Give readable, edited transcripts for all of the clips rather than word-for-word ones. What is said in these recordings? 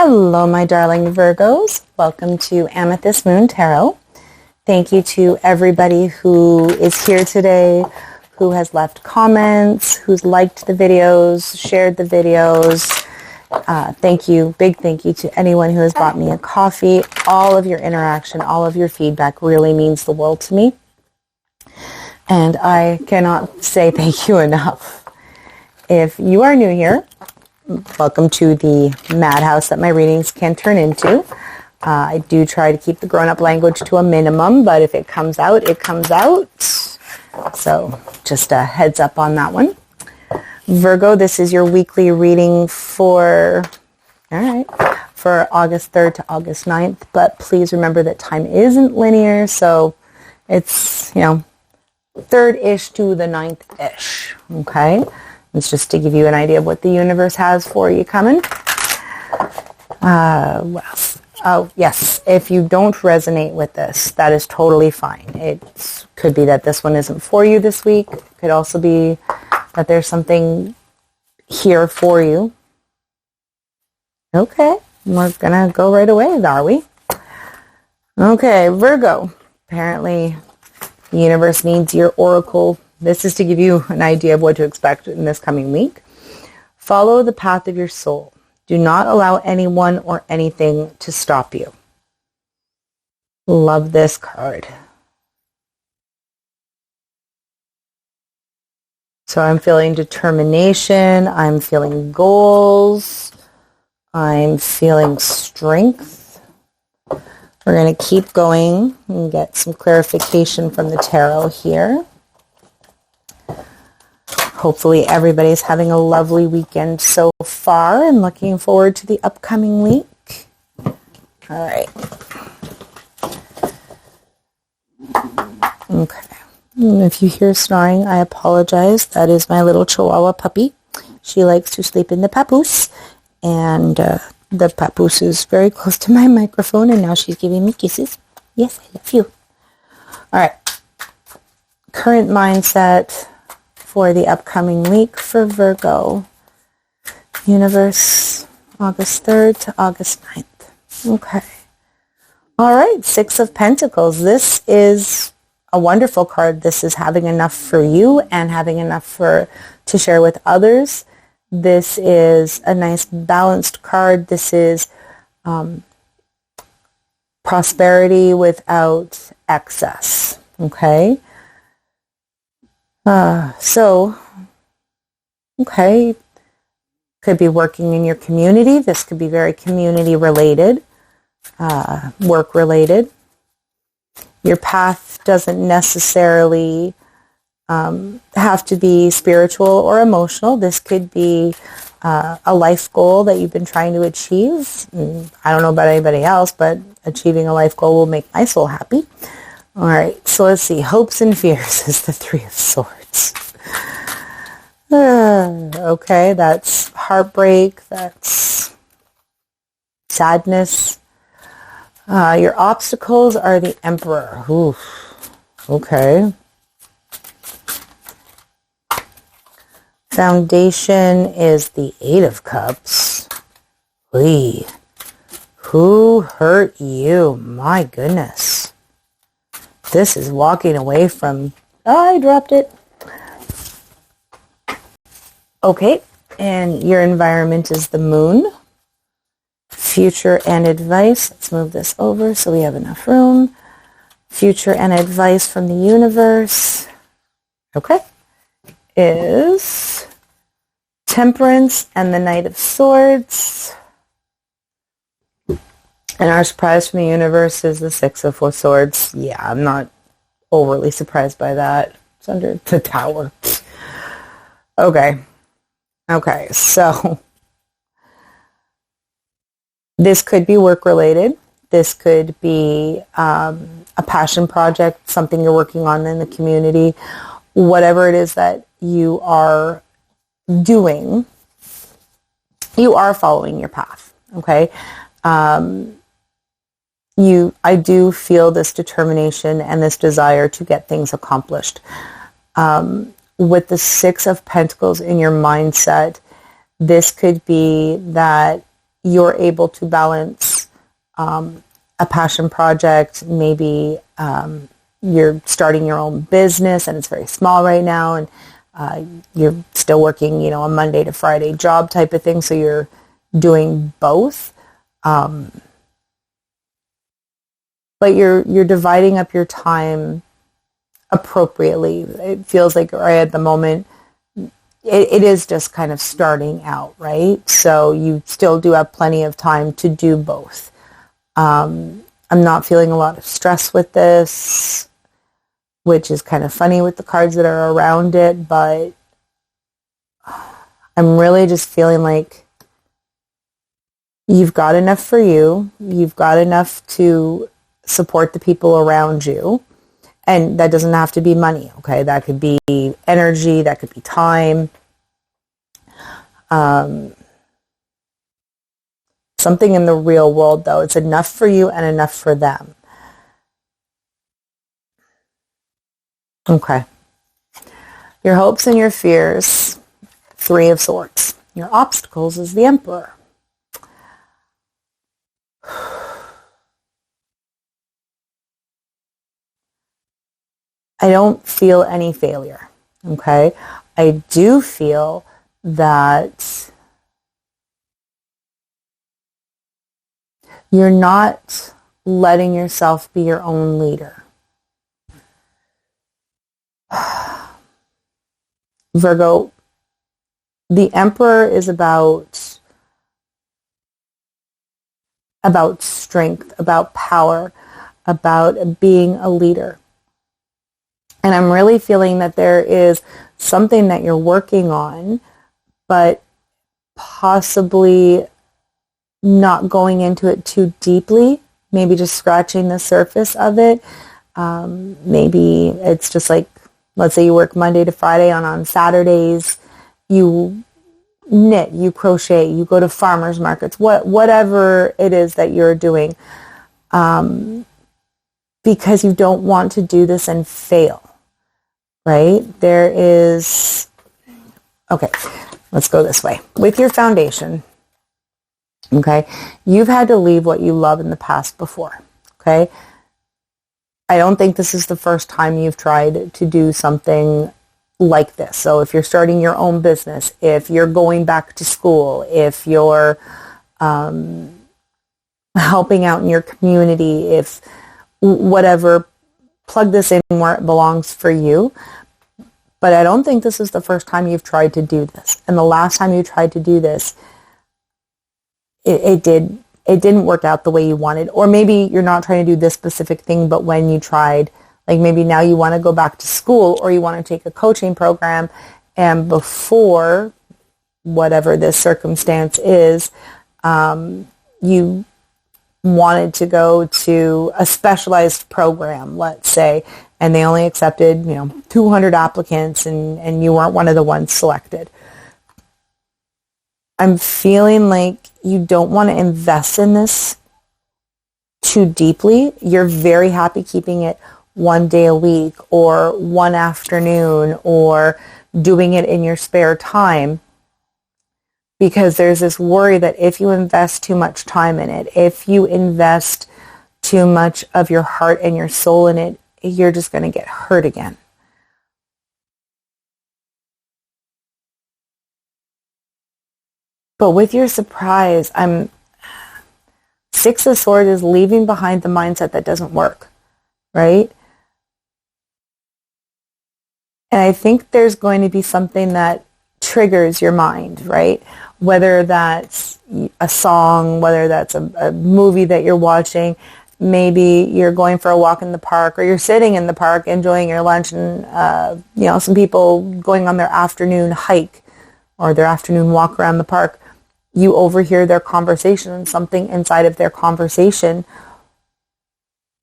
Hello, my darling Virgos. Welcome to Amethyst Moon Tarot. Thank you to everybody who is here today, who has left comments, who's liked the videos, shared the videos. Thank you, big thank you to anyone who has bought me a coffee. All of your interaction, all of your feedback really means the world to me. And I cannot say thank you enough. If you are new here, welcome to the madhouse that my readings can turn into. I do try to keep the grown-up language to a minimum, but if it comes out, it comes out. So just a heads up on that one. Virgo, this is your weekly reading for August 3rd to August 9th, but please remember that time isn't linear, so it's, 3rd-ish to the 9th-ish, okay? It's just to give you an idea of what the universe has for you coming. Yes, if you don't resonate with this, that is totally fine. It could be that this one isn't for you this week. It could also be that there's something here for you. Okay, we're going to go right away, are we? Okay, Virgo. Apparently, the universe needs your oracle. This is to give you an idea of what to expect in this coming week. Follow the path of your soul. Do not allow anyone or anything to stop you. Love this card. So I'm feeling determination. I'm feeling goals. I'm feeling strength. We're going to keep going and get some clarification from the tarot here. Hopefully everybody's having a lovely weekend so far and looking forward to the upcoming week. All right. Okay. If you hear snoring, I apologize. That is my little Chihuahua puppy. She likes to sleep in the papoose, and the papoose is very close to my microphone, and now she's giving me kisses. Yes, I love you. All right. Current mindset for the upcoming week for Virgo. Universe, August 3rd to August 9th. Okay. All right, Six of Pentacles. This is a wonderful card. This is having enough for you and having enough to share with others. This is a nice balanced card. This is prosperity without excess. Okay. Could be working in your community. This could be very community related, work related. Your path doesn't necessarily have to be spiritual or emotional. This could be a life goal that you've been trying to achieve. I don't know about anybody else, but achieving a life goal will make my soul happy. All right, so let's see. Hopes and fears is the Three of Swords. Okay, that's heartbreak. That's sadness. Your obstacles are the Emperor. Oof. Okay. Foundation is the Eight of Cups. Whee. Who hurt you? My goodness. This is walking away from... Oh, I dropped it. Okay, and your environment is the Moon. Future and advice. Let's move this over so we have enough room. Future and advice from the universe. Okay. Is Temperance and the Knight of Swords. And our surprise from the universe is the Six of Swords. Yeah, I'm not overly surprised by that. It's under the Tower. Okay. Okay, so this could be work-related. This could be a passion project, something you're working on in the community. Whatever it is that you are doing, you are following your path, okay? I do feel this determination and this desire to get things accomplished. With the Six of Pentacles in your mindset, this could be that you're able to balance a passion project. Maybe you're starting your own business and it's very small right now, and you're still working, a Monday to Friday job type of thing, so you're doing both. But you're dividing up your time appropriately. It feels like right at the moment, it is just kind of starting out, right? So you still do have plenty of time to do both. I'm not feeling a lot of stress with this, which is kind of funny with the cards that are around it, but I'm really just feeling like you've got enough for you. You've got enough to support the people around you. And that doesn't have to be money, okay? That could be energy, that could be time. Something in the real world, though. It's enough for you and enough for them. Okay. Your hopes and your fears, 3 of Swords. Your obstacles is the Emperor. I don't feel any failure, okay? I do feel that you're not letting yourself be your own leader. Virgo, the Emperor is about strength, about power, about being a leader. And I'm really feeling that there is something that you're working on, but possibly not going into it too deeply, maybe just scratching the surface of it. Maybe it's just like, let's say you work Monday to Friday, and on Saturdays you knit, you crochet, you go to farmers markets, whatever it is that you're doing, because you don't want to do this and fail. Right? There is, okay, let's go this way. With your foundation, okay, you've had to leave what you love in the past before, okay? I don't think this is the first time you've tried to do something like this. So if you're starting your own business, if you're going back to school, if you're helping out in your community, if whatever, plug this in where it belongs for you. But I don't think this is the first time you've tried to do this. And the last time you tried to do this, it didn't work out the way you wanted. Or maybe you're not trying to do this specific thing, but when you tried, like maybe now you want to go back to school or you want to take a coaching program, and before, whatever this circumstance is, you wanted to go to a specialized program, let's say, and they only accepted, 200 applicants, and you weren't one of the ones selected. I'm feeling like you don't want to invest in this too deeply. You're very happy keeping it one day a week or one afternoon or doing it in your spare time, because there's this worry that if you invest too much time in it, if you invest too much of your heart and your soul in it, you're just going to get hurt again. But with your surprise, 6 of Swords is leaving behind the mindset that doesn't work, right? And I think there's going to be something that triggers your mind, right? Whether that's a song, whether that's a movie that you're watching, maybe you're going for a walk in the park, or you're sitting in the park enjoying your lunch, and some people going on their afternoon hike or their afternoon walk around the park. You overhear their conversation, and something inside of their conversation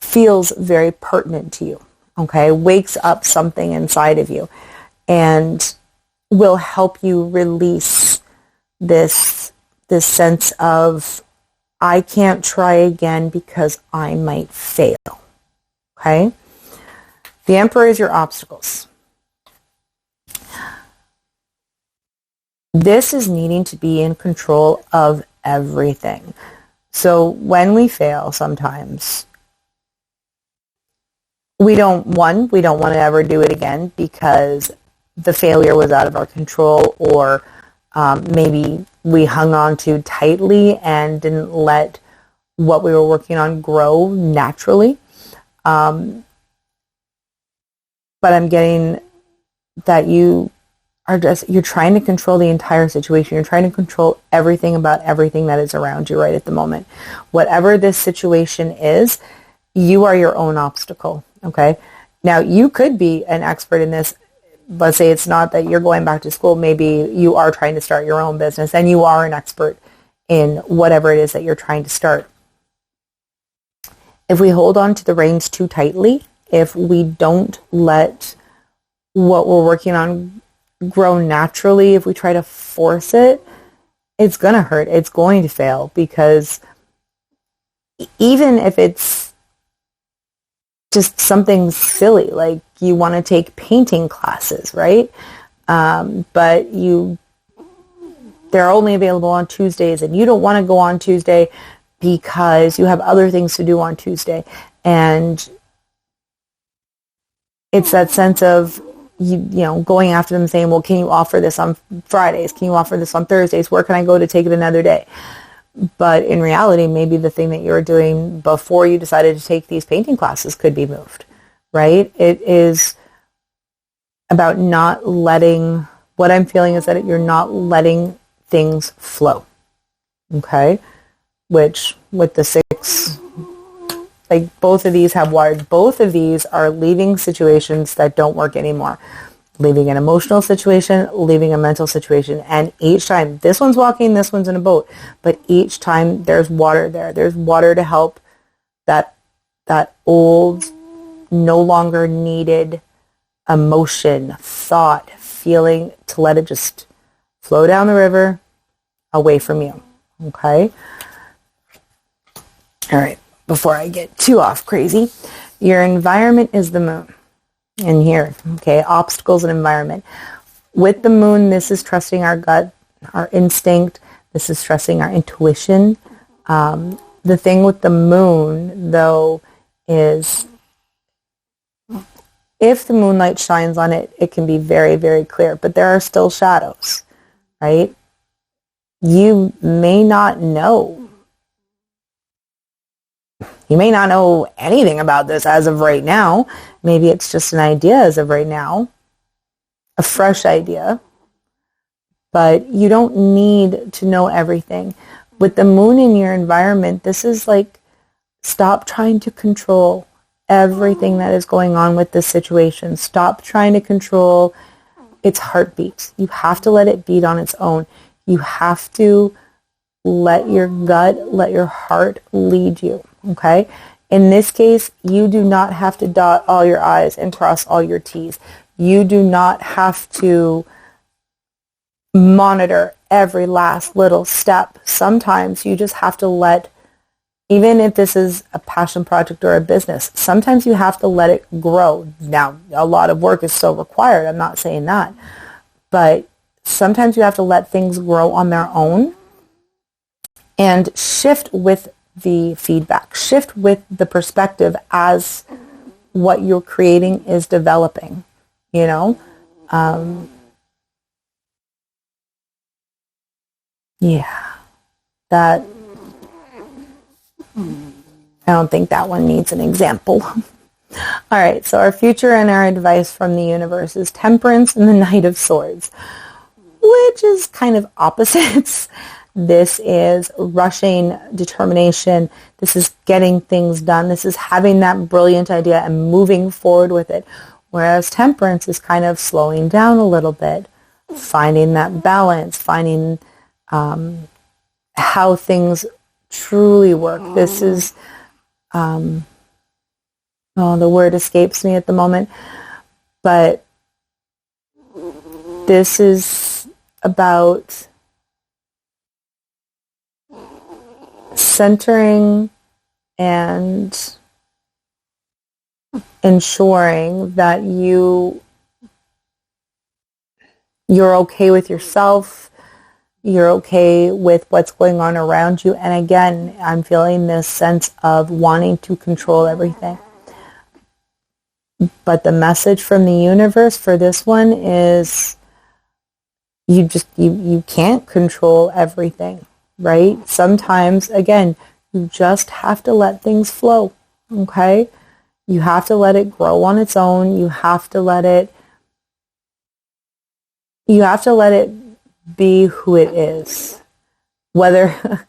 feels very pertinent to you, okay? Wakes up something inside of you and will help you release this sense of, I can't try again because I might fail, okay? The Emperor is your obstacles. This is needing to be in control of everything. So when we fail sometimes, we don't want to ever do it again because the failure was out of our control, or maybe we hung on too tightly and didn't let what we were working on grow naturally. But I'm getting that you're trying to control the entire situation. You're trying to control everything about everything that is around you right at the moment. Whatever this situation is, you are your own obstacle, okay? Now, you could be an expert in this. Let's say it's not that you're going back to school. Maybe you are trying to start your own business and you are an expert in whatever it is that you're trying to start. If we hold on to the reins too tightly, if we don't let what we're working on grow naturally, if we try to force it, it's going to hurt. It's going to fail, because even if it's just something silly, like you want to take painting classes, right? But they're only available on Tuesdays, and you don't want to go on Tuesday because you have other things to do on Tuesday. And it's that sense of you know, going after them saying, well, can you offer this on Fridays? Can you offer this on Thursdays? Where can I go to take it another day? But in reality, maybe the thing that you were doing before you decided to take these painting classes could be moved, right? It is about not letting, what I'm feeling is that you're not letting things flow, okay? Which with the 6, like both of these have water. Both of these are leaving situations that don't work anymore. Leaving an emotional situation, leaving a mental situation. And each time, this one's walking, this one's in a boat. But each time there's water there. There's water to help that old, no longer needed emotion, thought, feeling, to let it just flow down the river away from you. Okay? All right. Before I get too off crazy, your environment is the moon. And here, okay, obstacles and environment. With the moon, this is trusting our gut, our instinct. This is trusting our intuition. The thing with the moon, though, is if the moonlight shines on it, it can be very, very clear. But there are still shadows, right? You may not know. You may not know anything about this as of right now. Maybe it's just an idea as of right now, a fresh idea. But you don't need to know everything. With the moon in your environment, this is like, stop trying to control everything that is going on with this situation. Stop trying to control its heartbeat. You have to let it beat on its own. You have to let your gut, let your heart lead you. Okay? In this case, you do not have to dot all your I's and cross all your T's. You do not have to monitor every last little step. Sometimes you just have to let, even if this is a passion project or a business, sometimes you have to let it grow. Now, a lot of work is still required. I'm not saying that. But sometimes you have to let things grow on their own and shift with the feedback, shift with the perspective as what you're creating is developing, you know? Yeah, that, I don't think that one needs an example. All right, so our future and our advice from the universe is Temperance and the Knight of Swords, which is kind of opposites. This is rushing, determination. This is getting things done. This is having that brilliant idea and moving forward with it. Whereas Temperance is kind of slowing down a little bit, finding that balance, finding how things truly work. This is, the word escapes me at the moment, but this is about centering and ensuring that you're okay with yourself, You're okay with what's going on around you. And again, I'm feeling this sense of wanting to control everything. But the message from the universe for this one is you can't control everything, right? Sometimes, again, you just have to let things flow, okay? You have to let it grow on its own. You have to let it be who it is. Whether,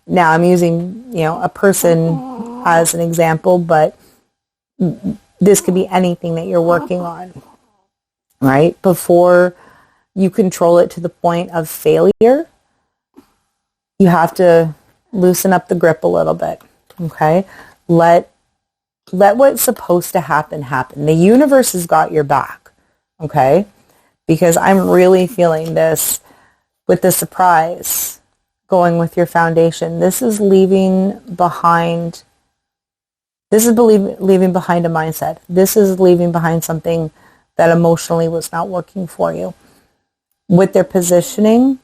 now I'm using, a person as an example, but this could be anything that you're working on, right? Before you control it to the point of failure, you have to loosen up the grip a little bit, okay? Let what's supposed to happen happen. The universe has got your back, okay? Because I'm really feeling this with the surprise going with your foundation. This is leaving behind a mindset. This is leaving behind something that emotionally was not working for you. With their positioning,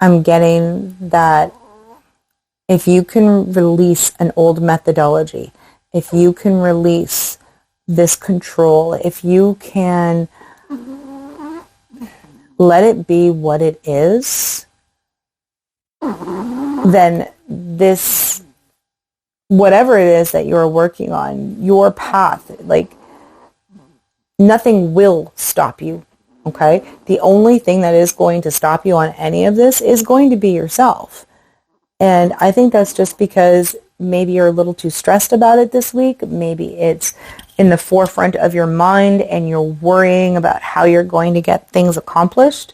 I'm getting that if you can release an old methodology, if you can release this control, if you can let it be what it is, then this, whatever it is that you're working on, your path, like nothing will stop you, okay? The only thing that is going to stop you on any of this is going to be yourself. And I think that's just because maybe you're a little too stressed about it this week. Maybe it's in the forefront of your mind and you're worrying about how you're going to get things accomplished.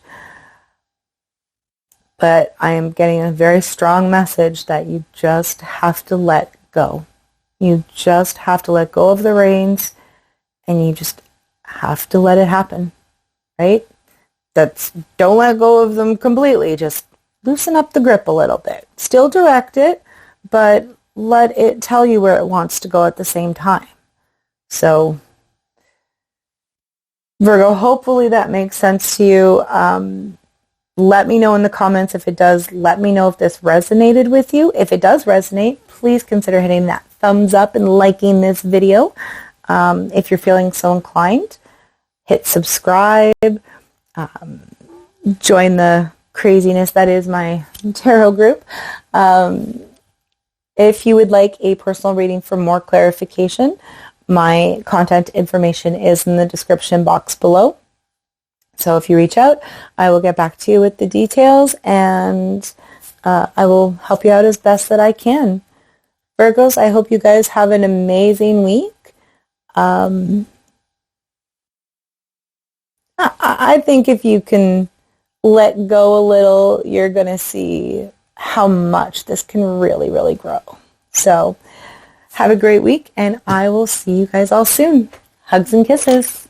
But I am getting a very strong message that you just have to let go. You just have to let go of the reins and you just have to let it happen, right? Don't let go of them completely. Just loosen up the grip a little bit. Still direct it, but let it tell you where it wants to go at the same time. So, Virgo, hopefully that makes sense to you. Let me know in the comments if it does. Let me know if this resonated with you. If it does resonate, please consider hitting that thumbs up and liking this video. If you're feeling so inclined, hit subscribe. Join the craziness that is my tarot group. If you would like a personal reading for more clarification, my contact information is in the description box below. So if you reach out, I will get back to you with the details and I will help you out as best that I can. Virgos, I hope you guys have an amazing week. I think if you can let go a little, you're going to see how much this can really, really grow. So have a great week, and I will see you guys all soon. Hugs and kisses.